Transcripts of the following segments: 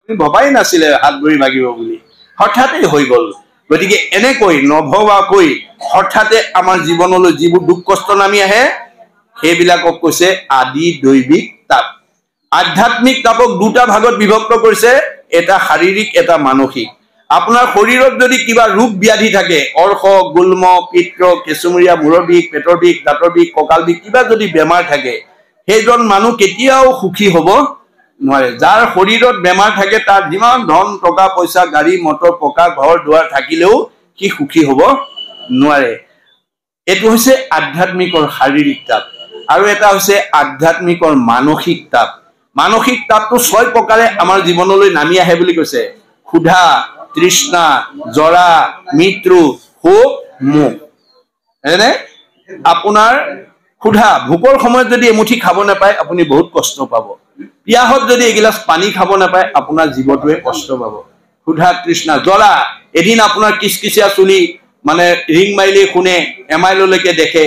ভবাই নাছিলে হাত ভৰি ভাগিব বুলি, হঠাতে হৈ গ'ল। গতিকে এনেকৈ নভবাকৈ হঠাতে আমাৰ জীৱনলৈ যিবোৰ দুখ কষ্ট নামি আহে সেইবিলাকক কৈছে আদি দৈবিক তাপ। আধ্যাত্মিক তাপক দুটা ভাগত বিভক্ত কৰিছে, এটা শাৰীৰিক এটা মানসিক। আপোনাৰ শৰীৰত যদি কিবা ৰোগ ব্যাধি থাকে, অৰ্শ, গুল্ম, পিত্ত, কেঁচুমৰীয়া, মূৰৰ বিষ, পেটৰ বিষ, দাঁতৰ বিষ, কঁকাল বিষ, কিবা যদি বেমাৰ থাকে, সেইজন মানুহ কেতিয়াও সুখী হ'ব নোৱাৰে। যাৰ শৰীৰত বেমাৰ থাকে তাৰ যিমান ধন টকা পইচা গাড়ী মটৰ পকা ঘৰ দুৱাৰ থাকিলেও সি সুখী হ'ব নোৱাৰে। এইটো হৈছে আধ্যাত্মিকৰ শাৰীৰিক তাপ। আৰু এটা হৈছে আধ্যাত্মিকৰ মানসিক তাপ। মানসিক তাপটো 6 প্ৰকাৰে আমাৰ জীৱনলৈ নামি আহে বুলি কৈছে। ক্ষুধা, তৃষ্ণা, জৰা, মৃত্যু, শোক, মোহ। এনে আপোনাৰ ক্ষুধা, ভোকৰ সময়ত যদি এমুঠি খাব নাপায় আপুনি বহুত কষ্ট পাব। পিয়াহত যদি এগিলাচ পানী খাব নাপায় আপোনাৰ জীৱটোৱে কষ্ট পাব। ক্ষুধা, তৃষ্ণা, জৰা, এদিন আপোনাৰ কিচকিচিয়া চুলি মানে ৰিং মাৰিলেই শুনে, এমাইললৈকে দেখে।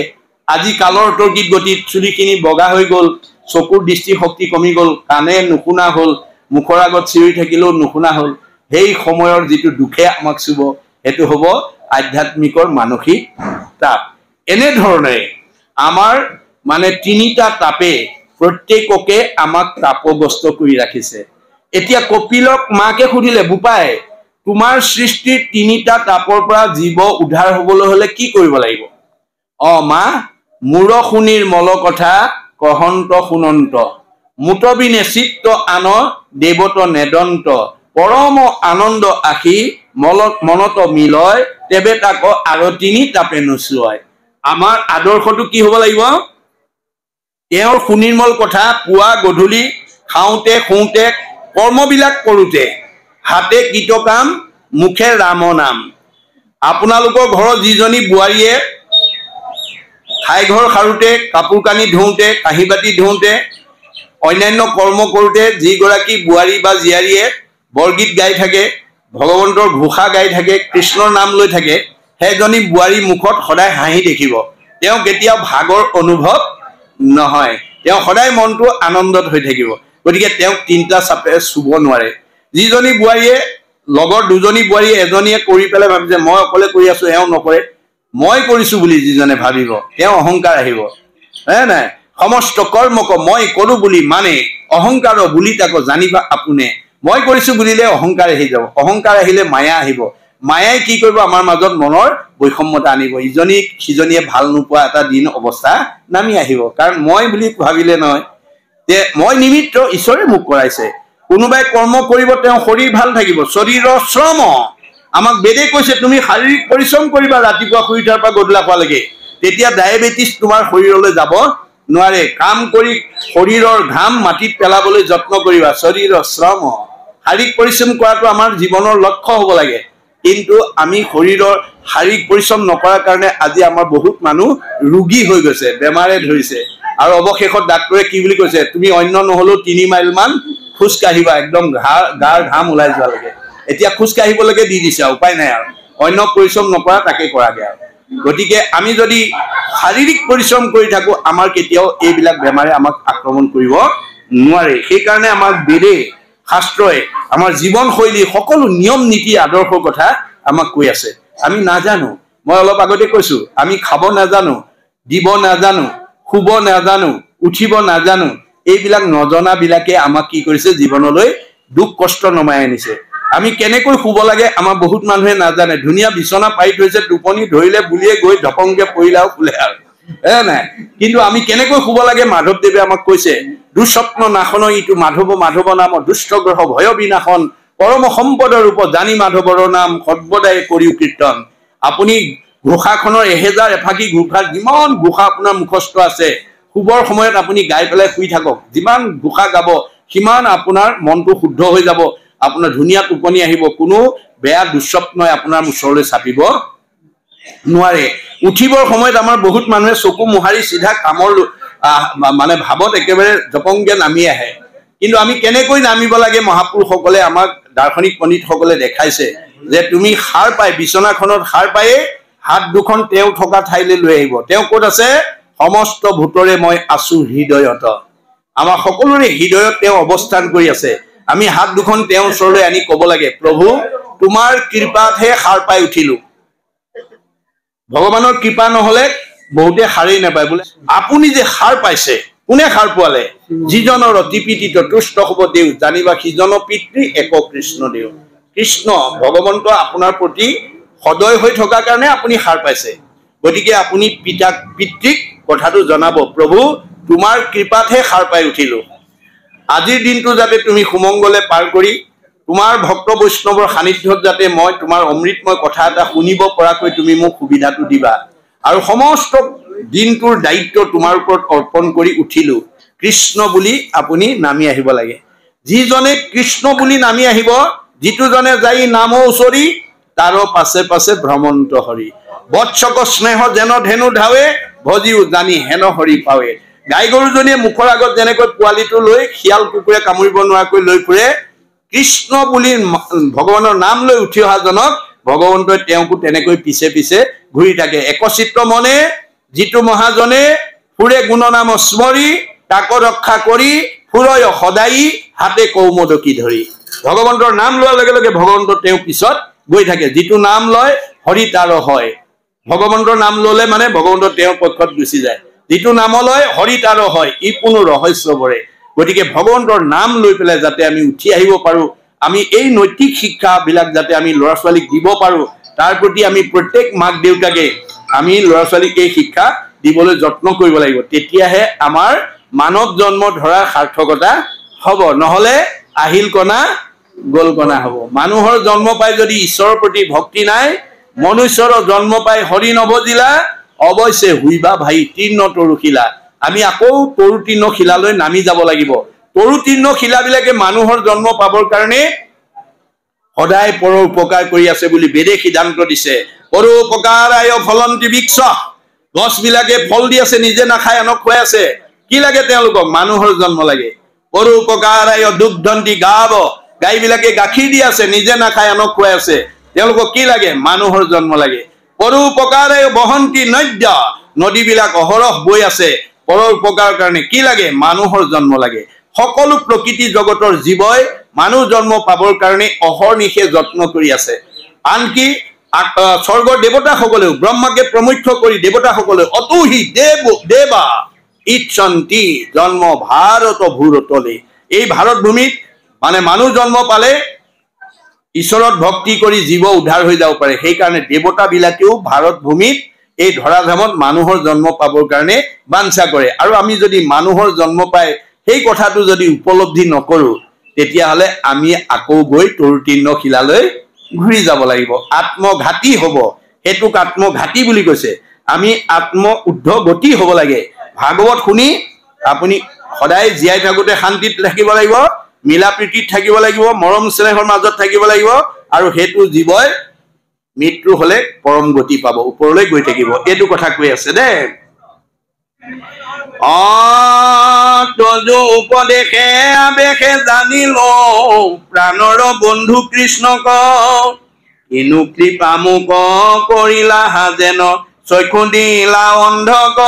আজি কালৰ তৰ্কিত গতিত চুলিখিনি বগা হৈ গ'ল, চকুৰ দৃষ্টিশক্তি কমি গ'ল, কাণে নুশুনা হ'ল, মুখৰ আগত চিঞৰি থাকিলেও নুশুনা হ'ল। সেই সময়ৰ যিটো দুখে আমাক চুব সেইটো হ'ব আধ্যাত্মিকৰ মানসিক তাপ। এনেধৰণে আমাৰ মানে 3টা তাপে প্ৰত্যেককে আমাক তাপগ্ৰস্ত কৰি ৰাখিছে। এতিয়া কপিলক মাকে সুধিলে, বোপাই তোমাৰ সৃষ্টিৰ 3টা তাপৰ পৰা জীৱ উদ্ধাৰ হবলৈ হলে কি কৰিব লাগিব? মা, মূৰ শুনিৰ মল কথা কহন্ত শুনন্ত, মুতবিনে চিত্ত আন দেৱত নেদন্ত, পৰম আনন্দ আশী মনত মিলয়, তেবে তাক আৰু 3 তাপে নোচোৱায়। আমাৰ আদৰ্শটো কি হ'ব লাগিব? তেওঁৰ সুনিৰ্মল কথা পুৱা গধূলি খাওঁতে শুওঁতে কৰ্মবিলাক কৰোঁতে, হাতে কৃত কাম মুখে ৰাম নাম। আপোনালোকৰ ঘৰৰ যিজনী বোৱাৰীয়ে ঠাইঘৰ সাৰোঁতে, কাপোৰ কানি ধুওঁতে, কাঁহী বাতি ধুওঁতে, অন্যান্য কৰ্ম কৰোঁতে যিগৰাকী বোৱাৰী বা জীয়াৰীয়ে বৰগীত গাই থাকে, ভগৱন্তৰ ঘোষা গাই থাকে, কৃষ্ণৰ নাম লৈ থাকে, সেইজনী বোৱাৰী মুখত সদায় হাঁহি দেখিব। তেওঁ কেতিয়াও ভাগৰ অনুভৱ নহয়, তেওঁ সদায় মনটো আনন্দত হৈ থাকিব। গতিকে তেওঁক 3টা চাপে চুব নোৱাৰে। যিজনী বোৱাৰীয়ে লগৰ দুজনী বোৱাৰীয়ে এজনীয়ে কৰি পেলাই ভাবিছে মই অকলে কৰি আছো, এওঁ নকৰে, মই কৰিছো বুলি যিজনে ভাবিব তেওঁ অহংকাৰ আহিব। নাই, সমস্ত কৰ্মক মই কৰো বুলি মানে অহংকাৰ বুলি তাক জানিবা আপোনে। মই কৰিছো বুলিলে অহংকাৰ আহি যাব, অহংকাৰ আহিলে মায়া আহিব। মায়াই কি কৰিব? আমাৰ মাজত মনৰ বৈষম্যতা আনিব, ইজনীক সিজনীয়ে ভাল নোপোৱা এটা দিন অৱস্থা নামি আহিব। কাৰণ মই বুলি ভাবিলে নহয়, যে মই নিমিত্ত, ঈশ্বৰে মোক কৰাইছে। কোনোবাই কৰ্ম কৰিব, তেওঁ শৰীৰ ভাল থাকিব, শৰীৰৰ শ্ৰম। আমাক বেদে কৈছে তুমি শাৰীৰিক পৰিশ্ৰম কৰিবা ৰাতিপুৱা শুই উঠাৰ পৰা গধূলা খোৱালৈকে, তেতিয়া ডায়েবেটিছ তোমাৰ শৰীৰলৈ যাব নোৱাৰে। কাম কৰি শৰীৰৰ ঘাম মাটিত পেলাবলৈ যত্ন কৰিবা, শৰীৰৰ শ্ৰম। শাৰীৰিক পৰিশ্ৰম কৰাটো আমাৰ জীৱনৰ লক্ষ্য হ'ব লাগে। কিন্তু আমি শৰীৰৰ শাৰীৰিক পৰিশ্ৰম নকৰাৰ কাৰণে আজি আমাৰ বহুত মানুহ ৰোগী হৈ গৈছে, বেমাৰে ধৰিছে। আৰু অৱশেষত ডাক্তৰে কি বুলি কৈছে? তুমি অন্য নহ'লেও 3 মাইল মান খোজ কাঢ়িবা, একদম গাৰ ঘাম ওলাই যোৱালৈকে। এতিয়া খোজ কাঢ়িবলৈকে দি দিছে, উপায় নাই আৰু, অন্য পৰিশ্ৰম নকৰা তাকে কৰাগে আৰু। গতিকে আমি যদি শাৰীৰিক পৰিশ্ৰম কৰি থাকো আমাৰ কেতিয়াও এইবিলাক বেমাৰে আমাক আক্ৰমণ কৰিব নোৱাৰে। সেইকাৰণে আমাক বেদে শাস্ত্ৰই আমাৰ জীৱনশৈলী সকলো নিয়ম নীতি আদৰ্শৰ কথা আমাক কৈ আছে। আমি নাজানো, মই অলপ আগতে কৈছো, আমি খাব নাজানো, দিব নাজানো, শুব নাজানো, উঠিব নাজানো। এইবিলাক নজনাবিলাকে আমাক কি কৰিছে? জীৱনলৈ দুখ কষ্ট নমাই আনিছে। আমি কেনেকৈ শুব লাগে আমাৰ বহুত মানুহে নাজানে। ধুনীয়া বিচনা পাৰি থৈছে, টোপনি ধৰিলে বুলিয়ে গৈ ধপংকে পৰিলে আৰু শুলে আৰু, নাই। কিন্তু আমি কেনেকৈ শুব লাগে মাধৱদেৱে আমাক কৈছে। দুঃস্বপ্ন নাশন ইটো মাধৱ মাধৱ নাম, দুষ্ট গ্ৰহ ভয় বিনাশন, পৰম সম্পদৰ ৰূপ জানি মাধৱৰ নাম, সৰ্বদাই কৰিও কীৰ্তন। আপুনি ঘোষাখনৰ 1000 এফাকি ঘোষা, যিমান ঘোষা আপোনাৰ মুখস্থ আছে, শুবৰ সময়ত আপুনি গাই পেলাই শুই থাকক। যিমান ঘোষা গাব সিমান আপোনাৰ মনটো শুদ্ধ হৈ যাব, আপোনাৰ ধুনীয়া টোপনি আহিব, কোনো বেয়া দুঃস্বপ্নই আপোনাৰ ওচৰলৈ চাপিব নোৱাৰে। উঠিবৰ সময়ত আমাৰ বহুত মানুহে চকু মোহাৰি চিধা কামৰ মানে ভাৱত একেবাৰে জপংকে নামি আহে। কিন্তু আমি কেনেকৈ নামিব লাগে মহাপুৰুষসকলে আমাক, দাৰ্শনিক পণ্ডিতসকলে দেখাইছে যে তুমি সাৰ পাই বিচনাখনত সাৰ পায়ে হাত দুখন তেওঁ থকা ঠাইলৈ লৈ আহিব। তেওঁ ক'ত আছে? সমস্ত ভূতৰে মই আছো হৃদয়ত। আমাৰ সকলোৰে হৃদয়ত তেওঁ অৱস্থান কৰি আছে। আমি হাত দুখন তেওঁৰ ওচৰলৈ আনি ক'ব লাগে, প্ৰভু তোমাৰ কৃপাতহে সাৰ পাই উঠিলো। ভগৱানৰ কৃপা নহলে বহুতে সাৰেই নাপায়। বোলে আপুনি যে সাৰ পাইছে, কোনে সাৰ পোৱালে? যিজনৰ অতি পিতিত তুষ্ট হব দেউ, জানিবা সিজন পিতৃ এক কৃষ্ণ দেউ। কৃষ্ণ ভগৱন্ত আপোনাৰ প্ৰতি সদয় হৈ থকাৰ কাৰণে আপুনি সাৰ পাইছে। গতিকে আপুনি পিতৃক কথাটো জনাব, প্ৰভু তোমাৰ কৃপাতহে সাৰ পাই উঠিলো। আজিৰ দিনটো যাতে তুমি সুমংগলে পাৰ কৰি তোমাৰ ভক্ত বৈষ্ণৱৰ সান্নিধ্যত যাতে মই তোমাৰ অমৃতময় কথা এটা শুনিব পৰাকৈ তুমি মোক সুবিধাটো দিবা। আৰু সমস্ত দিনটোৰ দায়িত্ব তোমাৰ ওপৰত অৰ্পণ কৰি উঠিলো। কৃষ্ণ বুলি আপুনি নামি আহিব লাগে। যিজনে কৃষ্ণ বুলি নামি আহিব, যিটোজনে যাই নাম ওচৰি, তাৰ পাছে পাছে ভ্ৰমন্ত হৰি। বৎসক স্নেহ যেন ধেনু ধাৱে, ভজিও জানি হেন হৰি পাৱে। গাই গৰুজনীয়ে মুখৰ আগত যেনেকৈ পোৱালিটো লৈ শিয়াল কুকুৰে কামুৰিব নোৱাৰাকৈ লৈ ফুৰে, কৃষ্ণ বুলি ভগৱানৰ নাম লৈ উঠি অহাজনক ভগৱন্তই তেওঁকো তেনেকৈ পিছে পিছে ঘূৰি থাকে। একচিত্ৰ মনে যিটো মহাজনে ফুৰে গুণনাম স্মৰি, তাক ৰক্ষা কৰি ফুৰয় সদায়ী হাতে কৌমদকী ধৰি। ভগৱন্তৰ নাম লোৱাৰ লগে লগে ভগৱন্ত তেওঁ পিছত গৈ থাকে। যিটো নাম লয় হৰি তাৰ হয়। ভগৱন্তৰ নাম ললে মানে ভগৱন্ত তেওঁৰ পক্ষত গুচি যায়। যিটো নাম লয় হৰি তাৰ হয়, ই কোনো ৰহস্যবৰে। গতিকে ভগৱন্তৰ নাম লৈ পেলাই যাতে আমি উঠি আহিব পাৰো, আমি এই নৈতিক শিক্ষাবিলাক যাতে আমি ল'ৰা ছোৱালীক দিব পাৰো, তাৰ প্ৰতি আমি প্ৰত্যেক মাক দেউতাকে আমি ল'ৰা ছোৱালীক এই শিক্ষা দিবলৈ যত্ন কৰিব লাগিব। তেতিয়াহে আমাৰ মানৱ জন্ম ধৰাৰ সাৰ্থকতা হ'ব। নহলে আহিল কণা গল কণা হ'ব। মানুহৰ জন্ম পাই যদি ঈশ্বৰৰ প্ৰতি ভক্তি নাই, মনুষ্যৰ জন্ম পাই হৰি নভজিলা, অৱশ্যে হুইবা ভাই তৃণ তৰু শিলা। আমি আকৌ তৰু তৃণ শিলালৈ নামি যাব লাগিব। তৰু তৃণ শিলাবিলাকে মানুহৰ জন্ম পাবৰ কাৰণে সদায় পৰ উপকাৰ কৰি আছে বুলি বেদে সিদ্ধান্ত দিছে। পৰ উপকাৰ আয় ফলন্তি বৃক্ষ, গছবিলাকে ফল দি আছে, নিজে নাখায় আনক খুৱাই আছে। কি লাগে তেওঁলোকক? মানুহৰ জন্ম লাগে। পৰ উপকাৰ আয় দুগ্ধন্তি গাব, গাইবিলাকে গাখীৰ দি আছে, নিজে নাখায় আনক খুৱাই আছে। তেওঁলোকক কি লাগে? মানুহৰ জন্ম লাগে। পৰ উপকাৰ আয় বহন্তি নদ্য, নদীবিলাক অহৰহ বৈ আছে, পৰৰ উপকাৰৰ কাৰণে কি লাগে? মানুহৰ জন্ম লাগে। সকলো প্ৰকৃতি জগতৰ জীৱই মানুহ জন্ম পাবৰ কাৰণে অহৰ্নিশে যত্ন কৰি আছে। আনকি স্বৰ্গৰ দেৱতাসকলেও ব্ৰহ্মাকে প্ৰমুখ্য কৰি দেৱতাসকলে অতুহি দেৱা ইচ্ছন্তি জন্ম ভাৰত ভূৰতলে। এই ভাৰত ভূমিত মানে মানুহ জন্ম পালে ঈশ্বৰত ভক্তি কৰি জীৱ উদ্ধাৰ হৈ যাব পাৰে। সেইকাৰণে দেৱতাবিলাকেও ভাৰত ভূমিত এই ধৰাধামত মানুহৰ জন্ম পাবৰ কাৰণে বাঞ্ছা কৰে। আৰু আমি যদি মানুহৰ জন্ম পাই সেই কথাটো যদি উপলব্ধি নকৰো, তেতিয়াহ'লে আমি আকৌ গৈ তৰু তৃণ শিলালৈ ঘূৰি যাব লাগিব। আত্মঘাতী হ'ব। সেইটোক আত্মঘাতী বুলি কৈছে। আমি আত্ম উদ্ধ গতি হ'ব লাগে। ভাগৱত শুনি আপুনি সদায় জীয়াই থাকোঁতে শান্তিত থাকিব লাগিব, মিলা প্ৰীতিত থাকিব লাগিব, মৰম স্নেহৰ মাজত থাকিব লাগিব। আৰু সেইটো জীৱই মৃত্যু হলে পৰম গতি পাব, ওপৰলৈ গৈ থাকিব। এইটো কথা কৈ আছে দেই। তজু উপদেশে আবেশে জানিল, প্ৰাণৰ বন্ধু কৃষ্ণক কিনো কৃপা মোক কৰিলা হাজেন, চক্ষু দিলা অন্ধক।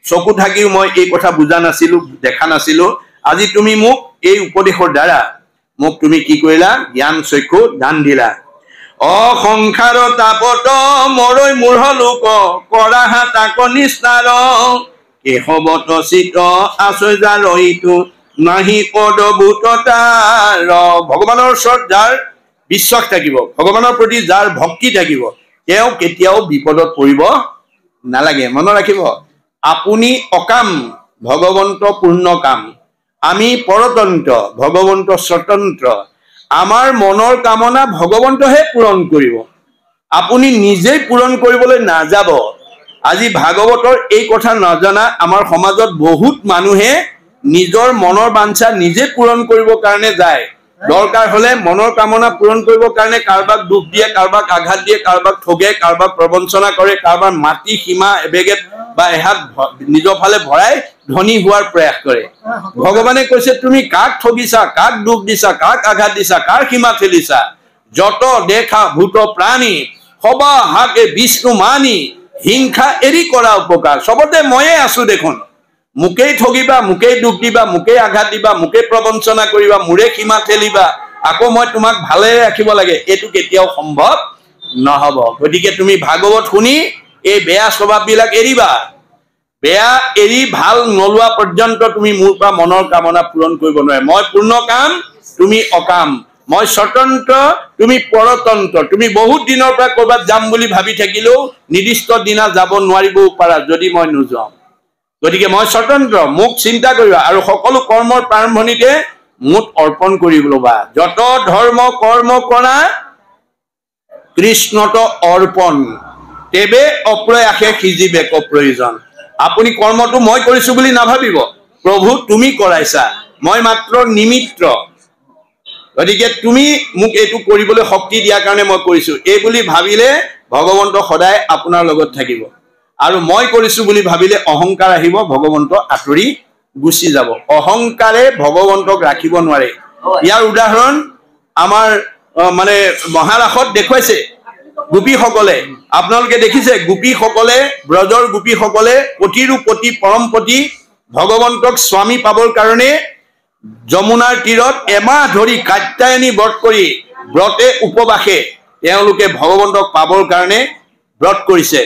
চকু থাকিও মই এই কথা বুজা নাছিলো, দেখা নাছিলো। আজি তুমি মোক এই উপদেশৰ দ্বাৰা মোক তুমি কি কৰিলা? জ্ঞান চক্ষু দান দিলা। অসংসাৰ তাপত মৰৈ মূঢ় লোক, কৰা তাক নিস্তাৰ, কেশৱত চিত আচৰ্যা ৰহিতো নাহি পদভূত তাৰ। ভগৱানৰ ওচৰত যাৰ বিশ্বাস থাকিব, ভগৱানৰ প্ৰতি যাৰ ভক্তি থাকিব, তেওঁ কেতিয়াও বিপদত পৰিব নালাগে। মনত ৰাখিব, আপুনি অকাম, ভগৱন্ত পূৰ্ণ কাম। আমি পৰতন্ত্ৰ, ভগৱন্ত স্বতন্ত্ৰ। আমাৰ মনৰ কামনা ভগৱন্তহে পূৰণ কৰিব, আপুনি নিজেই পূৰণ কৰিবলৈ নাযাব। আজি ভাগৱতৰ এই কথা নজনা আমাৰ সমাজত বহুত মানুহে নিজৰ মনৰ বাঞ্ছা নিজে পূৰণ কৰিবৰ কাৰণে যায়। দৰকাৰ হলে মনৰ কামনা পূৰণ কৰিবৰ কাৰণে কাৰোবাক দুখ দিয়ে, কাৰোবাক আঘাত দিয়ে, কাৰোবাক ঠগে, কাৰোবাক প্ৰবঞ্চনা কৰে, কাৰোবাৰ মাটি সীমা এবেগেট বা এহাত নিজৰ ফালে ভৰাই ধনী হোৱাৰ প্ৰয়াস কৰে। ভগৱানে কৈছে তুমি কাক ঠগিছা, কাক দুখ দিছা, কাক আঘাত দিছা, কাৰ সীমা ঠেলিছা? যত দেখা ভূত প্ৰাণী সবা হাকে বিষ্ণু মানি, হিংসা এৰি কৰা উপকাৰ। চবতে ময়ে আছো দেখোন, মোকেই ঠগিবা, মোকেই দুখ দিবা, মোকেই আঘাত দিবা, মোকেই প্ৰবঞ্চনা কৰিবা, মোৰে সীমা ঠেলিবা, আকৌ মই তোমাক ভালে ৰাখিব লাগে, এইটো কেতিয়াও সম্ভৱ নহব। গতিকে তুমি ভাগৱত শুনি এই বেয়া স্বভাৱবিলাক এৰিবা। বেয়া এৰি ভাল নলোৱা পৰ্যন্ত তুমি মোৰ পৰা মনৰ কামনা পূৰণ কৰিব নোৱাৰে। মই পূৰ্ণ কাম, তুমি অকাম। মই স্বতন্ত্ৰ, তুমি পৰতন্ত্ৰ। তুমি বহুত দিনৰ পৰা ক'ৰবাত যাম বুলি ভাবি থাকিলেও নিৰ্দিষ্ট দিনা যাব নোৱাৰিবও পাৰা যদি মই নোযাওঁ। গতিকে মই স্বতন্ত্ৰ, মোক চিন্তা কৰিবা আৰু সকলো কৰ্মৰ প্ৰাৰম্ভণিতে মোক অৰ্পণ কৰি ল'বা। যত ধৰ্ম কৰ্ম কৰা কৃষ্ণত অৰ্পণ, তেবে অপ্ৰয়াসে সিজিবে প্ৰয়োজন। আপুনি কৰ্মটো মই কৰিছো বুলি নাভাবিব, প্ৰভু তুমি কৰাইছা, মই মাত্ৰ নিমিত্ত। গতিকে তুমি মোক এইটো কৰিবলৈ শক্তি দিয়াৰ কাৰণে মই কৰিছো, এই বুলি ভাবিলে ভগৱন্ত সদায় আপোনাৰ লগত থাকিব। আৰু মই কৰিছো বুলি ভাবিলে অহংকাৰ আহিব, ভগৱন্ত আঁতৰি গুচি যাব। অহংকাৰে ভগৱন্তক ৰাখিব নোৱাৰে। ইয়াৰ উদাহৰণ আমাৰ মানে মহাৰাসত দেখুৱাইছে গোপীসকলে। আপোনালোকে দেখিছে গোপীসকলে, ব্ৰজৰ গোপীসকলে পতিৰো পতি পৰমপতি ভগৱন্তক স্বামী পাবৰ কাৰণে যমুনাৰ তীৰত এমাহ ধৰি কাত্যায়নী ব্ৰত কৰি ব্ৰতে উপবাসে তেওঁলোকে ভগৱন্তক পাবৰ কাৰণে ব্ৰত কৰিছে।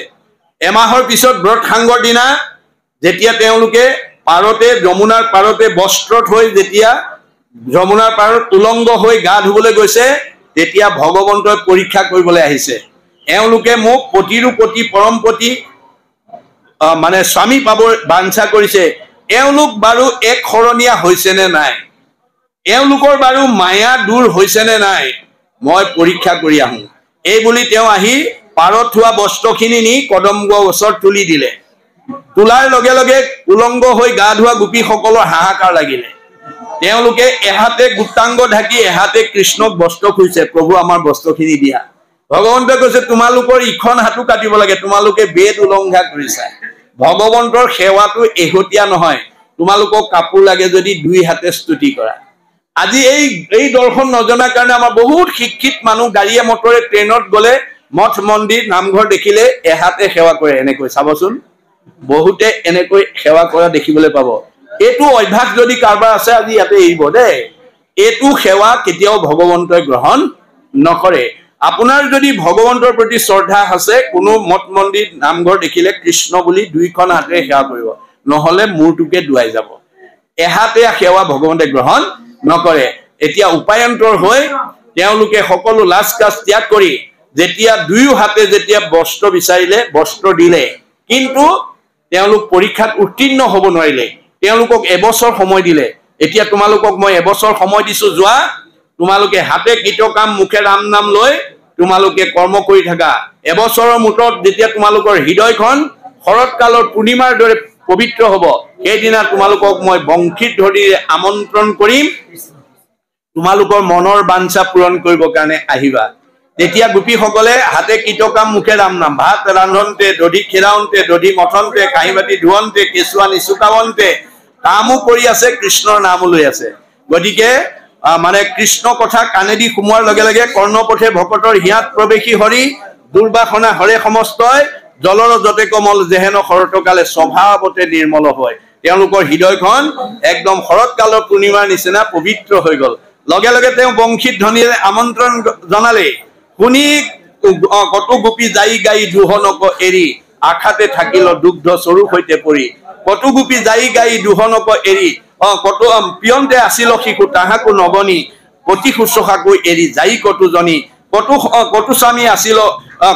এমাহৰ পিছত ব্ৰত সাংগৰ দিনা যেতিয়া তেওঁলোকে পাৰতে, যমুনাৰ পাৰতে বস্ত্ৰ থৈ যেতিয়া যমুনাৰ পাৰত উলংগ হৈ গা ধুবলৈ গৈছে, তেতিয়া ভগৱন্তই পৰীক্ষা কৰিবলৈ আহিছে। এওঁলোকে মোক পতিৰো পতি পৰমপতি মানে স্বামী পাবৰ বাঞ্ছা কৰিছে, এওঁলোক বাৰু এক শৰণীয়া হৈছে নে নাই, এওঁলোকৰ বাৰু মায়া দূৰ হৈছে নে নাই, মই পৰীক্ষা কৰি আহোঁ। এই বুলি তেওঁ আহি পাৰত থোৱা বস্ত্ৰখিনি নি কদম্ব গছত তুলি দিলে। তোলাৰ লগে লগে উলংগ হৈ গা ধোৱা গোপীসকলৰ হাহাকাৰ লাগিলে। তেওঁলোকে এহাতে গোটাংগ ঢাকি এহাতে কৃষ্ণক বস্ত্ৰ খুজিছে, প্ৰভু আমাৰ বস্ত্ৰখিনি দিয়া। ভগৱন্তই কৈছে তোমালোকৰ ইখন হাতো কাটিব লাগে, তোমালোকে বেদ উলংঘা কৰিছা। ভগৱন্তৰ সেৱাটো এহতীয়া নহয়, তোমালোকক কাপোৰ লাগে যদি দুই হাতে স্তুতি কৰা। আজি এই দৰ্শন নজনাৰ কাৰণে আমাৰ বহুত শিক্ষিত মানুহ গাড়ীয়ে মটৰে ট্ৰেইনত গলে মঠ মন্দিৰ নামঘৰ দেখিলে এহাতে সেৱা কৰে। এনেকৈ চাবচোন, বহুতে এনেকৈ সেৱা কৰা দেখিবলৈ পাব। এইটো অভ্যাস যদি কাৰোবাৰ আছে আজি ইয়াতে এৰিব দেই। এইটো সেৱা কেতিয়াও ভগৱন্তই গ্ৰহণ নকৰে। আপোনাৰ যদি ভগৱন্তৰ প্ৰতি শ্ৰদ্ধা আছে, কোনো মঠ মন্দিৰ নামঘৰ দেখিলে কৃষ্ণ বুলি দুইখন হাতেৰে সেৱা কৰিব, নহলে মূৰটোকে দুৱাই যাব। এহাতে সেৱা ভগৱন্তে গ্ৰহণ নকৰে। এতিয়া উপায়ন্তৰ হৈ তেওঁলোকে সকলো লাজ কাজ ত্যাগ কৰি যেতিয়া দুয়ো হাতে যেতিয়া বস্ত্ৰ বিচাৰিলে, বস্ত্ৰ দিলে, কিন্তু তেওঁলোক পৰীক্ষাত উত্তীৰ্ণ হ'ব নোৱাৰিলে। তেওঁলোকক এবছৰ সময় দিলে। এতিয়া তোমালোকক মই এবছৰ সময় দিছো, যোৱা তোমালোকে হাতে কৃতকাম মুখে ৰাম নাম লৈ তোমালোকে কৰ্ম কৰি থাকা। এবছৰৰ মুঠত যেতিয়া তোমালোকৰ হৃদয়খন শৰৎকালৰ পূৰ্ণিমাৰ দৰে পবিত্ৰ হ'ব, সেইদিনা তোমালোকক মই বংশীত ধৰিৰে আমন্ত্ৰণ কৰিম, তোমালোকৰ মনৰ বাঞ্ছা পূৰণ কৰিবৰ কাৰণে আহিবা। তেতিয়া গোপীসকলে হাতে কৃতকাম মুখে ৰাম নাম, ভাত ৰান্ধনতে, দধি খেৰাওঁতে, দধি মথনতে, কাঁহী বাতি ধুৱন্তে, কেঁচুৱা নিচুকাৱন্তে কামো কৰি আছে, কৃষ্ণৰ নামো লৈ আছে। গতিকে মানে কৃষ্ণ কথা কাণেদি সোমোৱাৰ লগে লগে কৰ্ণপথে ভকতৰ হিয়াত প্ৰৱেশী হৰি, দুৰ্বাসনা হৰে সমস্তই, জলৰ যতে কমল যেহেন শৰতকালে স্বভাৱতে নিৰ্মল হয়। তেওঁলোকৰ হৃদয়খন একদম শৰৎকালৰ পূৰ্ণিমাৰ নিচিনা পবিত্ৰ হৈ গল। লগে লগে তেওঁ বংশীত ধ্বনিৰে আমন্ত্ৰণ জনালে। শুনি কতো গোপী যাই গাই দুহনক এৰি, আশাতে থাকিল দুগ্ধ স্বৰূপ সৈতে পৰি। কতো গোপী যাই গাই দুহনক এৰি, কতো পিয়ন্তে আছিল শিশু তাহাকো নগনি, পতি শুশ্ৰূষাকো এৰি যাই কতো জনী। কতো স্বামী আছিল,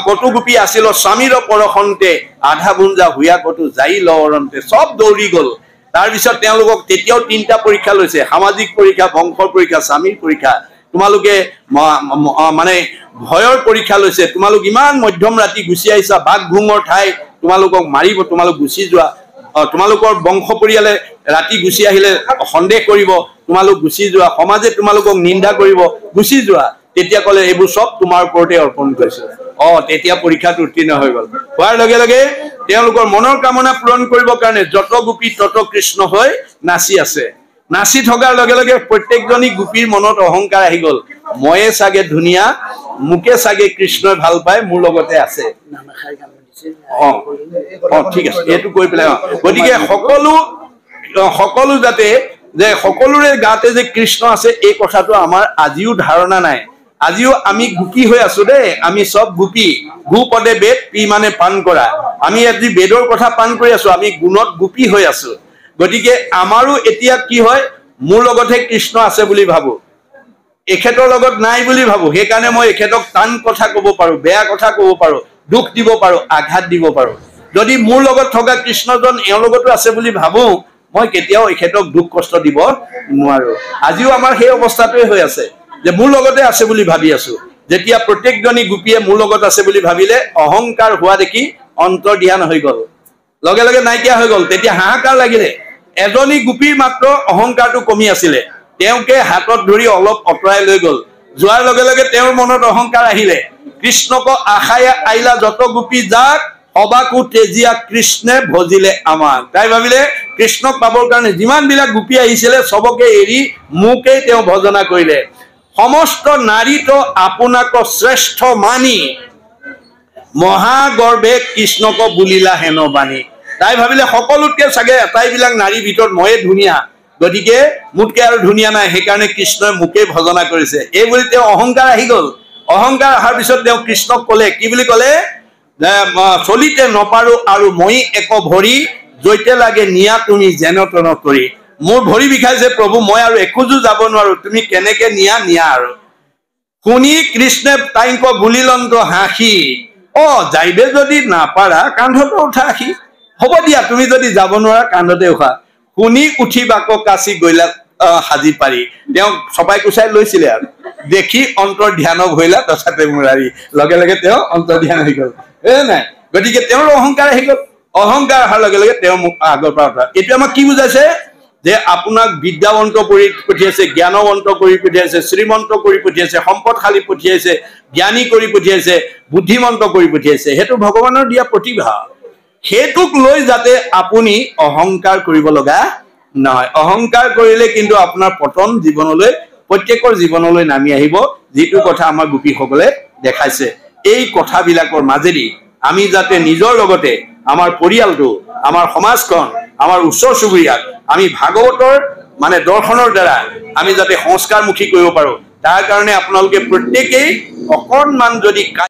কতো গোপী আছিল স্বামীৰ পৰশন্তে, আধা বুঞ্জা হুয়া কতো যাই লৱৰন্তে। চব দৌৰি গল। তাৰপিছত তেওঁলোকক তেতিয়াও 3টা পৰীক্ষা লৈছে, সামাজিক পৰীক্ষা, বংশৰ পৰীক্ষা, স্বামীৰ পৰীক্ষা। তোমালোকে মানে ভয়ৰ পৰীক্ষা লৈছে। তোমালোক ইমান মধ্যম ৰাতি গুচি আহিছা, বাঘ ভুঙৰ ঠাই, তোমালোকক মাৰিব, তোমালোক গুচি যোৱা। তোমালোকৰ বংশ পৰিয়ালে ৰাতি গুচি আহিলে সন্দেহ কৰিব, তোমালোক গুচি যোৱা। সমাজে তোমালোকক নিন্দা কৰিব, গুচি যোৱা। তেতিয়া ক'লে এইবোৰ চব তোমাৰ ওপৰতে অৰ্পণ কৰিছে। তেতিয়া পৰীক্ষাত উত্তীৰ্ণ হৈ গল। হোৱাৰ লগে লগে তেওঁলোকৰ মনৰ কামনা পূৰণ কৰিবৰ কাৰণে যত গোপী তত কৃষ্ণ হৈ নাচি আছে। নাচি থকাৰ লগে লগে প্ৰত্যেকজনী গোপীৰ মনত অহংকাৰ আহি গল, ময়ে চাগে ধুনীয়া, মোকে চাগে কৃষ্ণই ভাল পায়, মোৰ লগতে আছে। ঠিক আছে, এইটো কৈ পেলাই। গতিকে সকলো সকলো যাতে যে সকলোৰে গাতে যে কৃষ্ণ আছে এই কথাটো আমাৰ আজিও ধাৰণা নাই। আজিও আমি গোপী হৈ আছো দেই, আমি সব গোপী। গু পদে বেদ, পি মানে পান কৰা। আমি আজি বেদৰ কথা পান কৰি আছো, আমি গুণত গোপী হৈ আছো। গতিকে আমাৰো এতিয়া কি হয়, মোৰ লগতহে কৃষ্ণ আছে বুলি ভাবো, এখেতৰ লগত নাই বুলি ভাবো। সেইকাৰণে মই এখেতক টান কথা ক'ব পাৰো, বেয়া কথা ক'ব পাৰো, দুখ দিব পাৰো, আঘাত দিব পাৰো। যদি মোৰ লগত থকা কৃষ্ণজন এওঁৰ লগতো আছে বুলি ভাবো, মই কেতিয়াও এখেতক দুখ কষ্ট দিব নোৱাৰো। আজিও আমাৰ সেই অৱস্থাটোৱে হৈ আছে যে মোৰ লগতে আছে বুলি ভাবি আছো। যেতিয়া প্ৰত্যেকজনী গোপীয়ে মোৰ লগত আছে বুলি ভাবিলে অহংকাৰ হোৱা দেখি অন্তৰ্ধান হৈ গ'ল, লগে লগে নাইকিয়া হৈ গ'ল। তেতিয়া হাহাকাৰ লাগিলে। এজনী গোপীৰ মাত্ৰ অহংকাৰটো কমি আছিলে, তেওঁকে হাতত ধৰি অলপ অঁতৰাই লৈ গ'ল। যোৱাৰ লগে লগে তেওঁৰ মনত অহংকাৰ আহিলে। কৃষ্ণক আশাই আইলা যত গোপী যাক, সবাকো তেজিয়া কৃষ্ণে ভজিলে আমাক। তাই ভাবিলে কৃষ্ণক পাবৰ কাৰণে যিমান বিলাক গোপী আহিছিলে সবকে এৰি মোকেই তেওঁ ভজনা কৰিলে। সমস্ত নাৰীত আপোনাক শ্ৰেষ্ঠ মানি, মহাগৰ্ভে কৃষ্ণক বুলিলা হেন বাণী। তাই ভাবিলে সকলোতকে চাগে আটাইবিলাক নাৰীৰ ভিতৰত ময়ে ধুনীয়া, গতিকে মোতকে আৰু ধুনীয়া নাই, সেইকাৰণে কৃষ্ণই মোকেই ভজনা কৰিছে। এই বুলি তেওঁ অহংকাৰ আহি গ'ল। অহংকাৰ অহাৰ পিছত তেওঁ কৃষ্ণক ক'লে, কি বুলি ক'লে, চলিতে নপাৰো আৰু মই এক ভৰি, জৈতে লাগে নিয়া তুমি যেন তেন কৰি। মোৰ ভৰি বিষাইছে প্ৰভু, মই আৰু এখোজো যাব নোৱাৰো, তুমি কেনেকে নিয়া আৰু। শুনি কৃষ্ণে তাইক বুলিলন্ত হাঁহি, যাইবে যদি নাপাৰা কান্ধতে উঠা আহি। হ'ব দিয়া, তুমি যদি যাব নোৱাৰা কান্ধতে উঠা। শুনি উঠি বাক কাচি গইলা সাজি পাৰি। তেওঁ চপাই কুচাই লৈছিলে আৰু দেখি অন্তৰ্ধান ভৈলা তথাতে মুৰাৰী। লগে লগে তেওঁ অন্তৰ্ধান হৈ গ'ল, নাই। গতিকে তেওঁৰ অহংকাৰ আহি গ'ল। অহংকাৰ অহাৰ লগে লগে তেওঁ মোক আগৰ পৰা এইটো আমাক কি বুজাইছে, যে আপোনাক বিদ্যাৱন্ত কৰি পঠিয়াইছে, জ্ঞানৱন্ত কৰি পঠিয়াইছে, শ্ৰীমন্ত কৰি পঠিয়াইছে, সম্পদশালী পঠিয়াইছে, জ্ঞানী কৰি পঠিয়াইছে, বুদ্ধিমন্ত কৰি পঠিয়াইছে। সেইটো ভগৱানৰ দিয়া প্ৰতিভা। সেইটোক লৈ যাতে আপুনি অহংকাৰ কৰিব লগা নহয়। অহংকাৰ কৰিলে কিন্তু আপোনাৰ পতন জীৱনলৈ, প্ৰত্যেকৰ জীৱনলৈ নামি আহিব, যিটো কথা আমাৰ গোপীসকলে দেখাইছে। এই কথাবিলাকৰ মাজেদি আমি যাতে নিজৰ লগতে আমাৰ পৰিয়ালটো, আমাৰ সমাজখন, আমাৰ ওচৰ চুবুৰীয়াক আমি ভাগৱতৰ মানে দৰ্শনৰ দ্বাৰা আমি যাতে সংস্কাৰমুখী কৰিব পাৰো, তাৰ কাৰণে আপোনালোকে প্ৰত্যেকেই অকণমান যদি